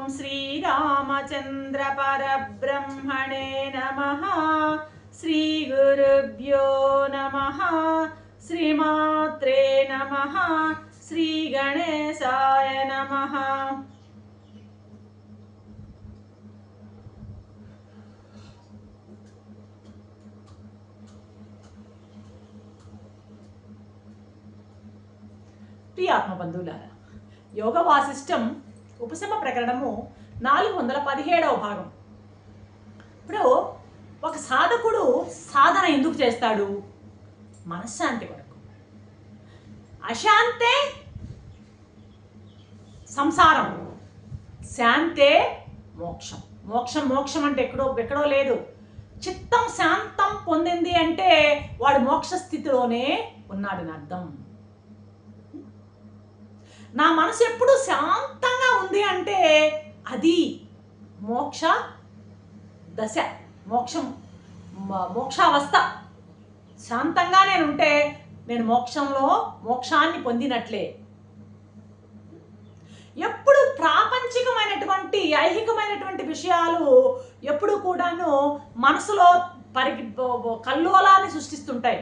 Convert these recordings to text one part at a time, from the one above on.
ఓం శ్రీరామచంద్ర పరబ్రహ్మణే నమః. శ్రీ గురుభ్యో నమః. శ్రీమాత్రే నమః. శ్రీ గణేశాయ నమః. ప్రియ ఆత్మబంధువులారా, యోగ వాసిష్టం ఉపశమ ప్రకరణము 417వ భాగం. ఇప్పుడు ఒక సాధకుడు సాధన ఎందుకు చేస్తాడు? మనశ్శాంతి కొరకు. అశాంతే సంసారం, శాంతే మోక్షం. మోక్షం అంటే ఎక్కడో లేదు. చిత్తం శాంతం పొందింది అంటే వాడు మోక్ష స్థితిలోనే ఉన్నాడని అర్థం. నా మనసు ఎప్పుడు శాంతంగా ఉంది అంటే అది మోక్ష దశ, మోక్షావస్థ. శాంతంగా నేను ఉంటే నేను మోక్షాన్ని పొందినట్లే. ఎప్పుడు ప్రాపంచికమైనటువంటి ఐహికమైనటువంటి విషయాలు ఎప్పుడు కూడాను మనసులో కల్లోలాన్ని సృష్టిస్తుంటాయి.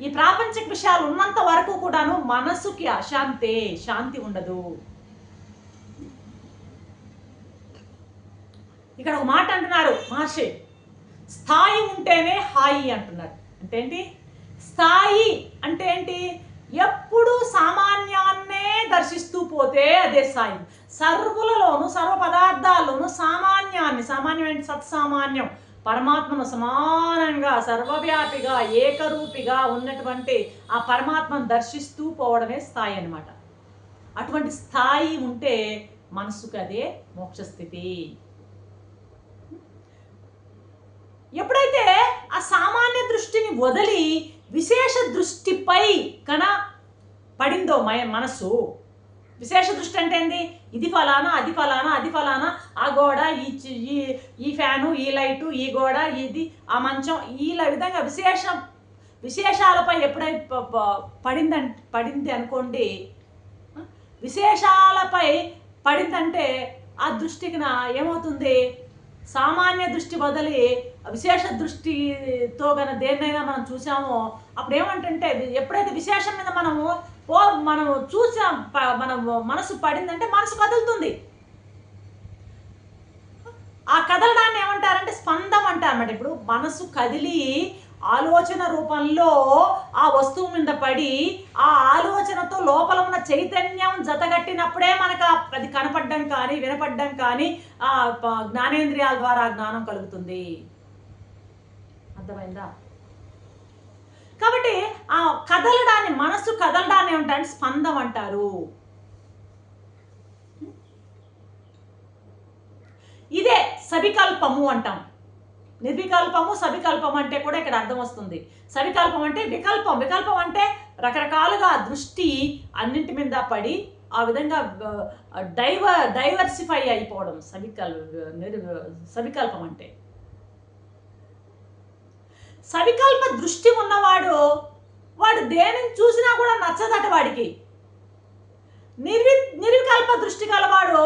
ఈ ప్రాపంచిక విషయాలు ఉన్నంత వరకు కూడాను మనసుకి శాంతి ఉండదు. ఇక్కడ ఒక మాట అంటున్నారు మహర్షి, స్థాయి ఉంటేనే హాయి అంటున్నారు. అంటే ఏంటి స్థాయి అంటే ఏంటి? ఎప్పుడు సామాన్యాన్నే దర్శిస్తూ పోతే అదే స్థాయి. సర్వులలోను సర్వ పదార్థాల్లోనూ సామాన్యం ఏంటి? సత్సామాన్యం, పరమాత్మను సమానంగా సర్వవ్యాపిగా ఏకరూపిగా ఉన్నటువంటి ఆ పరమాత్మను దర్శిస్తూ పోవడమే స్థాయి అన్నమాట. అటువంటి స్థాయి ఉంటే మనసుకు అదే మోక్షస్థితి. ఎప్పుడైతే ఆ సామాన్య దృష్టిని వదిలి విశేష దృష్టిపై పడిందో మనసు, విశేష దృష్టి అంటే ఏంది? ఇది ఫలానా, అది ఫలానా, అది ఫలానా, ఆ గోడ, ఈ ఫ్యాను, ఈ లైటు, ఈ గోడ, ఇది ఆ మంచం, ఈ విధంగా విశేషాలపై ఎప్పుడైతే పడింది అనుకోండి, విశేషాలపై పడిందంటే ఆ దృష్టికి ఏమవుతుంది? సామాన్య దృష్టి వదిలి విశేష దృష్టితో దేన్నైనా మనం చూసామో అప్పుడు ఏమంటే ఎప్పుడైతే విశేషం మీద మనం చూసాం, మన మనసు పడిందంటే మనసు కదులుతుంది. ఆ కదలడాన్ని ఏమంటారంటే స్పందం అంటారన్నమాట. ఇప్పుడు మనసు కదిలి ఆలోచన రూపంలో ఆ వస్తువు మీద పడి ఆ ఆలోచనతో లోపల ఉన్న చైతన్యం జతగట్టినప్పుడే మనకు అది కనపడడం కానీ వినపడడం కానీ ఆ జ్ఞానేంద్రియాల ద్వారా జ్ఞానం కలుగుతుంది. అర్థమైందా? కాబట్టి ఆ మనసు కదలడాన్ని ఏమంటారు? స్పందం అంటారు. ఇదే సవికల్పము అంటాం. నిర్వికల్పము సవికల్పం అంటే కూడా ఇక్కడ అర్థం వస్తుంది. సవికల్పం అంటే వికల్పం అంటే రకరకాలుగా దృష్టి అన్నింటి మీద పడి ఆ విధంగా డైవర్సిఫై అయిపోవడం సవికల్పం అంటే. సవికల్ప దృష్టి ఉన్నవాడు దేనిని చూసినా కూడా నచ్చదట వాడికి. నిర్వికల్ప దృష్టి గలవాడు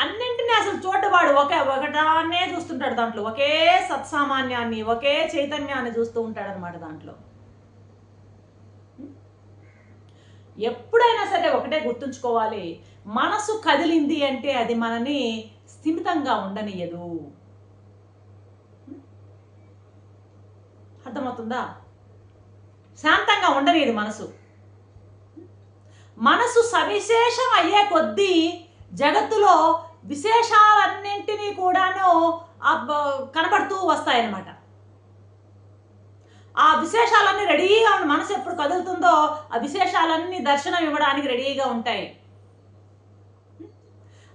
అన్నింటినీ అసలు చూడవాడు ఒకటానే చూస్తుంటాడు. దాంట్లో ఒకే సత్సామాన్యాన్ని, ఒకే చైతన్యాన్ని చూస్తూ ఉంటాడు అనమాట. దాంట్లో ఎప్పుడైనా సరే ఒకటే గుర్తుంచుకోవాలి, మనసు కదిలింది అంటే అది మనని స్థిమితంగా ఉండనియదు. అర్థమవుతుందా? శాంతంగా ఉండనియదు మనసు సవిశేషం అయ్యే కొద్దీ జగత్తులో విశేషాలన్నింటినీ కూడాను కనబడుతూ వస్తాయన్నమాట. ఆ విశేషాలన్నీ రెడీగా ఉండి మనసు ఎప్పుడు కదులుతుందో ఆ విశేషాలన్నీ దర్శనం ఇవ్వడానికి రెడీగా ఉంటాయి.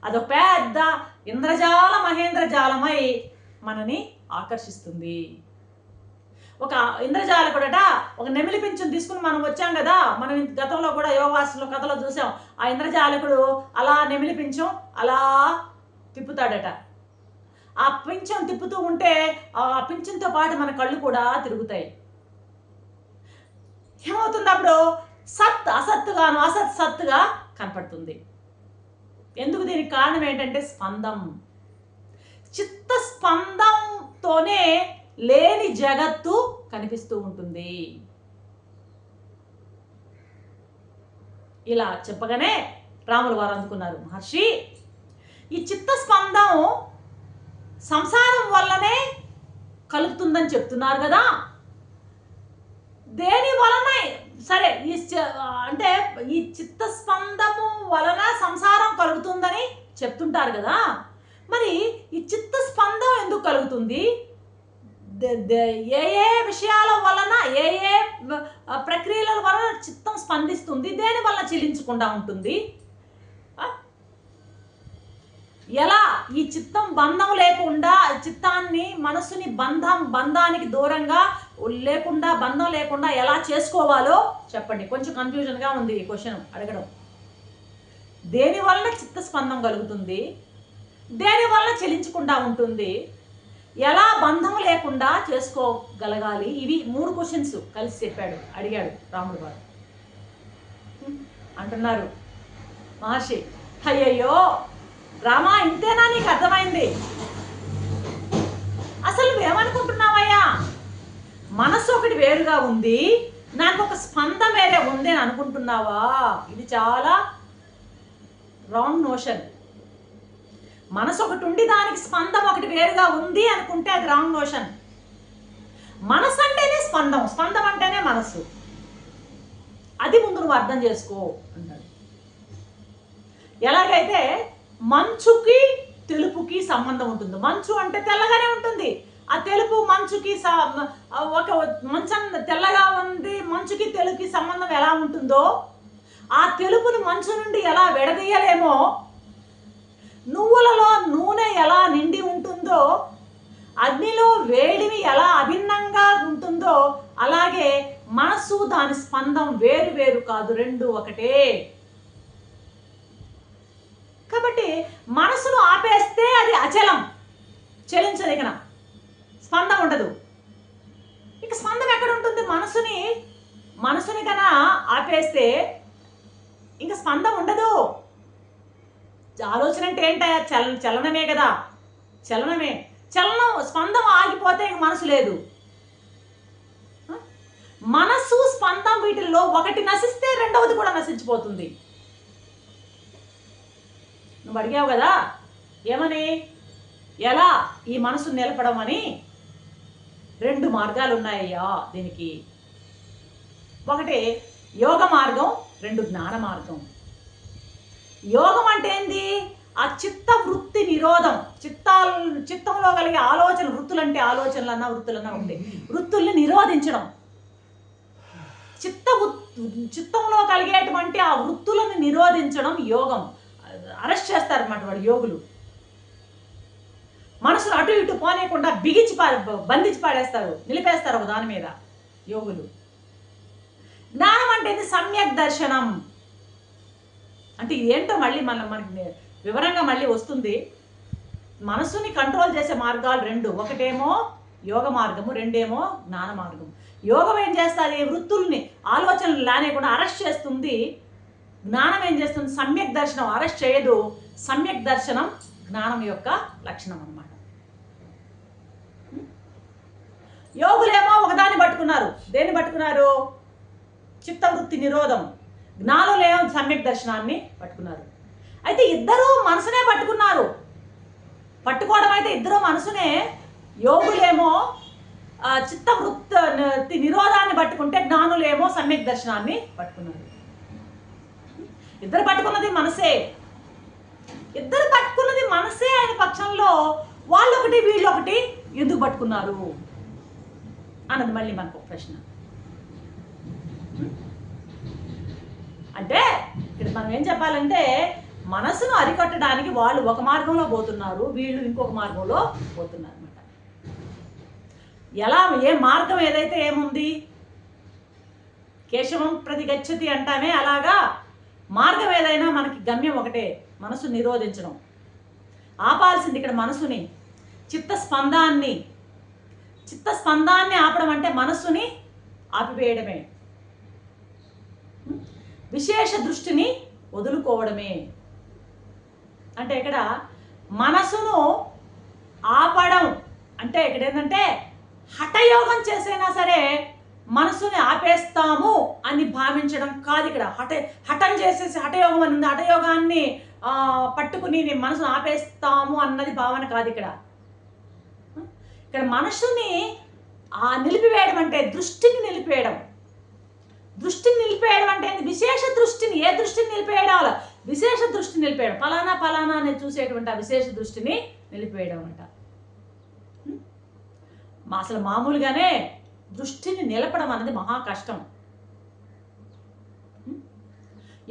అదొక పెద్ద ఇంద్రజాల మహేంద్రజాలమై మనని ఆకర్షిస్తుంది. ఒక ఇంద్రజాలకుడట ఒక నెమిలి పింఛను తీసుకుని మనం వచ్చాం కదా, మనం గతంలో కూడా యోగాసనలో కథలో చూసాం. ఆ ఇంద్రజాలకుడు అలా నెమిలి పింఛం అలా తిప్పుతాడట. ఆ పింఛం తిప్పుతూ ఉంటే ఆ పింఛంతో పాటు మన కళ్ళు కూడా తిరుగుతాయి. ఏమవుతుంది? అప్పుడు సత్ అసత్తుగాను, అసత్ సత్తుగా కనపడుతుంది. ఎందుకు? దీనికి కారణం ఏంటంటే స్పందం. చిత్త స్పందంతోనే లేని జగత్తు కనిపిస్తూ ఉంటుంది. ఇలా చెప్పగానే రాముల వారు అందుకున్నారు, మహర్షి ఈ చిత్త స్పందం సంసారం వల్లనే కలుగుతుందని చెప్తున్నారు కదా, దేని వలన సరే అంటే ఈ చిత్త స్పందము వలన సంసారం కలుగుతుందని చెప్తుంటారు కదా, మరి ఈ చిత్త స్పందం ఎందుకు కలుగుతుంది? ఏ ఏ విషయాల వలన, ఏ ఏ ప్రక్రియల వలన చిత్తం స్పందిస్తుంది, దేని వలన చెలించకుండా ఉంటుంది? ఎలా ఈ చిత్తం బంధం లేకుండా, చిత్తాన్ని మనసుని బంధానికి దూరంగా లేకుండా, బంధం లేకుండా ఎలా చేసుకోవాలో చెప్పండి. కొంచెం కన్ఫ్యూజన్గా ఉంది ఈ క్వశ్చన్ అడగడం. దేని వలన చిత్త స్పందం కలుగుతుంది, దేని వలన చెలించకుండా ఉంటుంది, ఎలా బంధం లేకుండా చేసుకోగలగాలి? ఇవి 3 క్వశ్చన్స్ కలిసి అడిగాడు రాముడు గారు. అంటున్నారు మహర్షి, అయ్యయ్యో రామా, ఇంతేనా నీకు అర్థమైంది? అసలు నువ్వేమనుకుంటున్నావయ్యా? మనసు ఒకటి వేరుగా ఉంది, నాకు ఒక స్పందం వేరే ఉంది అని అనుకుంటున్నావా? ఇది చాలా రాంగ్ నోషన్. మనసు ఒకటి ఉండి దానికి స్పందం ఒకటి వేరుగా ఉంది అనుకుంటే అది రాంగ్ నోషన్. మనసు అంటేనే స్పందం, స్పందం అంటేనే మనసు. అది ముందు నువ్వు అర్థం చేసుకో అన్నాడు. ఎలాగైతే మంచుకి తెలుపుకి సంబంధం ఉంటుంది. మంచు అంటే తెల్లగానే ఉంటుంది, ఆ తెలుపు మంచుకి ఒక మంచం తెల్లగా ఉంది, మంచుకి తెలుపుకి సంబంధం ఎలా ఉంటుందో, ఆ తెలుపుని మంచు నుండి ఎలా విడదీయలేమో, నువ్వులలో నూనె ఎలా నిండి ఉంటుందో, అగ్నిలో వేడిమి ఎలా అభిన్నంగా ఉంటుందో, అలాగే మనసు దాని స్పందం వేరు వేరు కాదు, రెండు ఒకటే. కాబట్టి మనసును ఆపేస్తే అది అచలం, చలించదగిన స్పందం ఉండదు. ఇక స్పందం ఎక్కడ ఉంటుంది? మనసుని కన్నా ఆపేస్తే ఇంకా స్పందం ఉండదు. ఆలోచన అంటే ఏంటయ్యా? చలనమే కదా, చలనమే. చలనం, స్పందం ఆగిపోతే ఇంక మనసు లేదు. మనసు స్పందం వీటిల్లో ఒకటి నశిస్తే రెండవది కూడా నశించిపోతుంది. నువ్వు అడిగావు కదా ఏమని, ఎలా ఈ మనసు నిలపడం అని. 2 మార్గాలు ఉన్నాయ్యా దీనికి. ఒకటి యోగ మార్గం, 2 జ్ఞాన మార్గం. యోగం అంటే ఏంది? ఆ చిత్త వృత్తి నిరోధం. చిత్తంలో కలిగే ఆలోచన, వృత్తులంటే ఆలోచనలన్నా వృత్తులన్నా ఉంటాయి, వృత్తుల్ని నిరోధించడం. చిత్తంలో కలిగేటువంటి ఆ వృత్తులను నిరోధించడం యోగం. అరెస్ట్ చేస్తారన్నమాట వాళ్ళు యోగులు. మనసును అటు ఇటు పోనీయకుండా బంధించి పాడేస్తారు, నిలిపేస్తారు ఒక దాని మీద యోగులు. జ్ఞానం అంటే సమ్యక్ దర్శనం. అంటే ఏంటో మళ్ళీ మనకి వివరంగా మళ్ళీ వస్తుంది. మనసుని కంట్రోల్ చేసే మార్గాలు 2, ఒకటేమో యోగ మార్గము, 2 జ్ఞాన మార్గం. యోగం ఏం చేస్తుంది? వృత్తుల్ని, ఆలోచనలు లేనేకుండా అరెస్ట్ చేస్తుంది. జ్ఞానం ఏం చేస్తుంది? సమ్యక్ దర్శనం అరెస్ట్ చేయదు. సమ్యక్ దర్శనం జ్ఞానం యొక్క లక్షణం అన్నమాట. యోగులేమో ఒకదాన్ని పట్టుకున్నారు. దేన్ని పట్టుకున్నారు? చిత్తవృత్తి నిరోధం. జ్ఞానులేమో సమ్యక్ దర్శనాన్ని పట్టుకున్నారు. అయితే ఇద్దరూ మనసునే పట్టుకున్నారు. పట్టుకోవడం అయితే ఇద్దరు మనసునే. యోగులేమో చిత్తవృత్తి నిరోధాన్ని పట్టుకుంటే, జ్ఞానులేమో సమ్యక్ దర్శనాన్ని పట్టుకున్నారు. ఇద్దరు పట్టుకున్నది మనసే. ఇద్దరు పట్టుకున్నది మనసే అయిన పక్షంలో వాళ్ళొకటి వీళ్ళొకటి ఎందుకు పట్టుకున్నారు అన్నది మళ్ళీ మనకు ప్రశ్న. అంటే ఇక్కడ మనం ఏం చెప్పాలంటే, మనసును అరికట్టడానికి వాళ్ళు ఒక మార్గంలో పోతున్నారు, వీళ్ళు ఇంకొక మార్గంలో పోతున్నారు అనమాట. ఎలా, ఏ మార్గం ఏదైతే ఏముంది, కేశవం ప్రతి గచ్చతి అంటామే, అలాగా మార్గం ఏదైనా మనకి గమ్యం ఒకటే, మనసు నిరోధించడం. ఆపాల్సింది ఇక్కడ మనసుని, చిత్తస్పందాన్ని ఆపడం అంటే మనస్సుని ఆపివేయడమే, విశేష దృష్టిని వదులుకోవడమే. అంటే ఇక్కడ మనసును ఆపడం అంటే ఇక్కడ ఏంటంటే హఠయోగం చేసైనా సరే మనసుని ఆపేస్తాము అని భావించడం కాదు. ఇక్కడ హఠం చేసేసి హఠయోగం అని ఉంది, హఠయోగాన్ని పట్టుకుని నేను మనసును ఆపేస్తాము అన్నది భావన కాదు. ఇక్కడ మనసుని నిలిపివేయడం అంటే దృష్టిని నిలిపేయడం. దృష్టిని నిలిపేయడం అంటే విశేష దృష్టిని, ఏ దృష్టిని నిలిపేయడం? విశేష దృష్టిని నిలిపేయడం, ఫలానా ఫలానా అని చూసేటువంటి ఆ విశేష దృష్టిని నిలిపేయడం అంట. అసలు మామూలుగానే దృష్టిని నిలపడం అన్నది మహా కష్టం.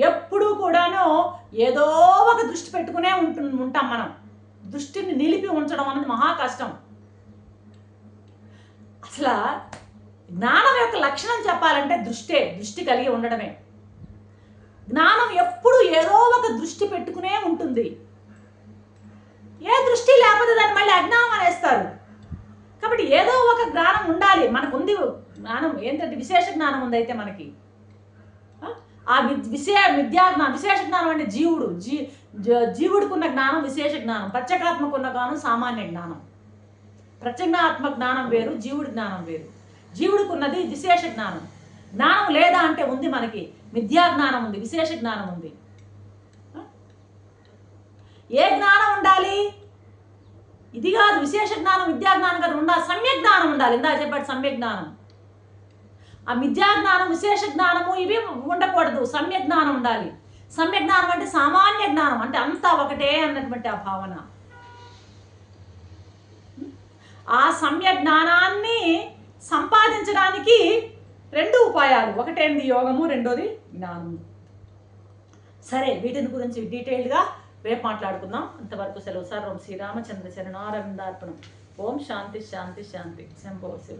ఎప్పుడూ కూడాను ఏదో ఒక దృష్టి పెట్టుకునే ఉంటాం మనం. దృష్టిని నిలిపి ఉంచడం అన్నది మహా కష్టం. అసలు జ్ఞానం యొక్క లక్షణం చెప్పాలంటే దృష్టి కలిగి ఉండడమే. జ్ఞానం ఎప్పుడు ఏదో ఒక దృష్టి పెట్టుకునే ఉంటుంది. ఏ దృష్టి లేకపోతే దాన్ని మళ్ళీ అజ్ఞానం అనేస్తారు. కాబట్టి ఏదో ఒక జ్ఞానం ఉండాలి. మనకు ఉంది జ్ఞానం, ఏంటంటే విశేష జ్ఞానం ఉంది. అయితే మనకి ఆ విశేష జ్ఞానం అంటే జీవుడికున్న జ్ఞానం విశేష జ్ఞానం, ప్రత్యేకాత్మకున్న జ్ఞానం సామాన్య జ్ఞానం. ప్రత్యేగాత్మక జ్ఞానం వేరు, జీవుడి జ్ఞానం వేరు. జీవుడికున్నది విశేష జ్ఞానం. జ్ఞానం లేదా అంటే ఉంది మనకి మిథ్యా జ్ఞానం ఉంది, విశేష జ్ఞానం ఉంది. ఏ జ్ఞానం ఉండాలి? ఇది కాదు విశేష జ్ఞానం, విద్యా జ్ఞానం కాదు, ఉండాలి సమ్యక్ జ్ఞానం ఉండాలి. ఇందాక చెప్పాడు సమ్యక్ జ్ఞానం. ఆ మిథ్యా జ్ఞానం, విశేష జ్ఞానము ఇవి ఉండకూడదు, సమ్యక్ జ్ఞానం ఉండాలి. సమ్యక్ జ్ఞానం అంటే సామాన్య జ్ఞానం, అంటే అంతా ఒకటే అన్నటువంటి ఆ భావన. ఆ సమ్యక్ జ్ఞానాన్ని సంపాదించడానికి రెండు ఉపాయాలు, ఒకటేంది యోగము, రెండోది జ్ఞానము. సరే, వీటిని గురించి డీటెయిల్గా రేపు మాట్లాడుకుందాం. అంతవరకు సెలవు. సర్వం శ్రీరామచంద్ర చరణారవిందార్పణం. ఓం శాంతి శాంతి శాంతి. శంభో శివ.